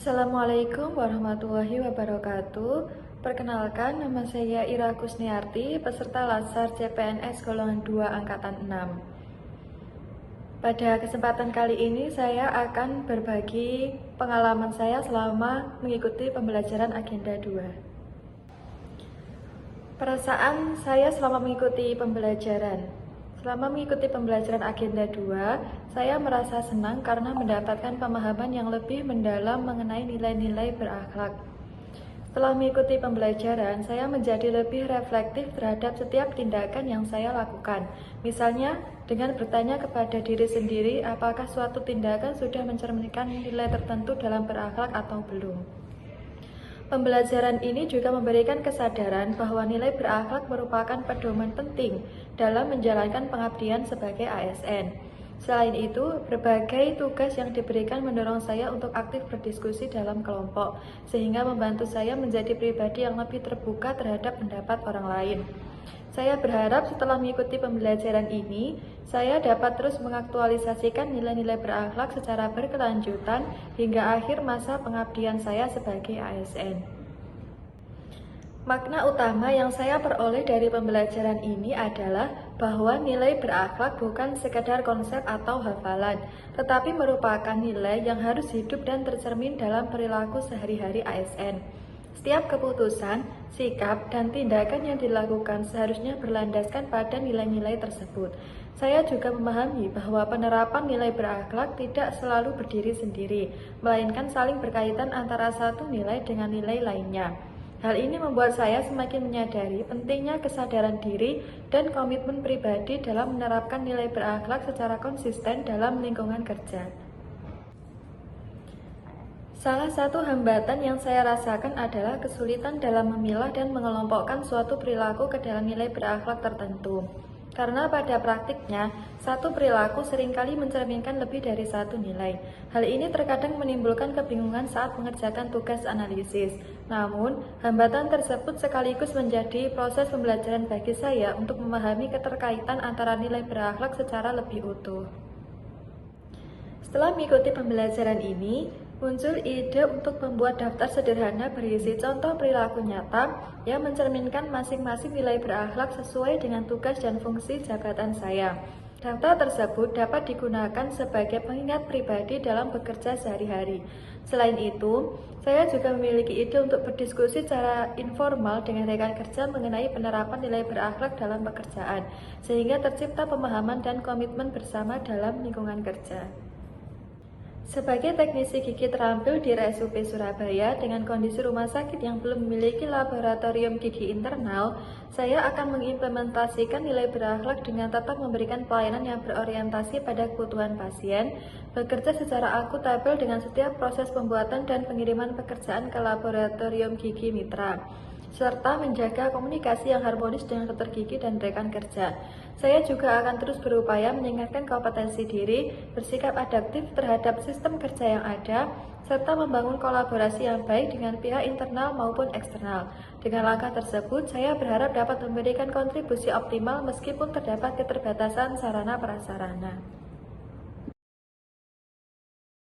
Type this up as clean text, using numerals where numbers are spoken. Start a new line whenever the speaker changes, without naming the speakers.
Assalamualaikum warahmatullahi wabarakatuh. Perkenalkan, nama saya Ira Kusniarti, peserta Latsar CPNS golongan 2 angkatan 6. Pada kesempatan kali ini saya akan berbagi pengalaman saya selama mengikuti pembelajaran agenda 2. Perasaan saya selama mengikuti pembelajaran agenda 2, saya merasa senang karena mendapatkan pemahaman yang lebih mendalam mengenai nilai-nilai berakhlak. Setelah mengikuti pembelajaran, saya menjadi lebih reflektif terhadap setiap tindakan yang saya lakukan. Misalnya, dengan bertanya kepada diri sendiri apakah suatu tindakan sudah mencerminkan nilai tertentu dalam berakhlak atau belum. Pembelajaran ini juga memberikan kesadaran bahwa nilai berakhlak merupakan pedoman penting dalam menjalankan pengabdian sebagai ASN. Selain itu, berbagai tugas yang diberikan mendorong saya untuk aktif berdiskusi dalam kelompok, sehingga membantu saya menjadi pribadi yang lebih terbuka terhadap pendapat orang lain. Saya berharap setelah mengikuti pembelajaran ini, saya dapat terus mengaktualisasikan nilai-nilai berakhlak secara berkelanjutan hingga akhir masa pengabdian saya sebagai ASN. Makna utama yang saya peroleh dari pembelajaran ini adalah bahwa nilai berakhlak bukan sekadar konsep atau hafalan, tetapi merupakan nilai yang harus hidup dan tercermin dalam perilaku sehari-hari ASN. Setiap keputusan, sikap, dan tindakan yang dilakukan seharusnya berlandaskan pada nilai-nilai tersebut. Saya juga memahami bahwa penerapan nilai berakhlak tidak selalu berdiri sendiri, melainkan saling berkaitan antara satu nilai dengan nilai lainnya. Hal ini membuat saya semakin menyadari pentingnya kesadaran diri dan komitmen pribadi dalam menerapkan nilai berakhlak secara konsisten dalam lingkungan kerja. Salah satu hambatan yang saya rasakan adalah kesulitan dalam memilah dan mengelompokkan suatu perilaku ke dalam nilai berakhlak tertentu. Karena pada praktiknya, satu perilaku seringkali mencerminkan lebih dari satu nilai. Hal ini terkadang menimbulkan kebingungan saat mengerjakan tugas analisis. Namun, hambatan tersebut sekaligus menjadi proses pembelajaran bagi saya untuk memahami keterkaitan antara nilai berakhlak secara lebih utuh. Setelah mengikuti pembelajaran ini, muncul ide untuk membuat daftar sederhana berisi contoh perilaku nyata yang mencerminkan masing-masing nilai berakhlak sesuai dengan tugas dan fungsi jabatan saya. Daftar tersebut dapat digunakan sebagai pengingat pribadi dalam bekerja sehari-hari. Selain itu, saya juga memiliki ide untuk berdiskusi secara informal dengan rekan kerja mengenai penerapan nilai berakhlak dalam pekerjaan, sehingga tercipta pemahaman dan komitmen bersama dalam lingkungan kerja. Sebagai teknisi gigi terampil di RSUP Surabaya dengan kondisi rumah sakit yang belum memiliki laboratorium gigi internal, saya akan mengimplementasikan nilai berakhlak dengan tetap memberikan pelayanan yang berorientasi pada kebutuhan pasien, bekerja secara akuntabel dengan setiap proses pembuatan dan pengiriman pekerjaan ke laboratorium gigi mitra, serta menjaga komunikasi yang harmonis dengan dokter gigi dan rekan kerja. Saya juga akan terus berupaya meningkatkan kompetensi diri, bersikap adaptif terhadap sistem kerja yang ada, serta membangun kolaborasi yang baik dengan pihak internal maupun eksternal. Dengan langkah tersebut, saya berharap dapat memberikan kontribusi optimal meskipun terdapat keterbatasan sarana prasarana.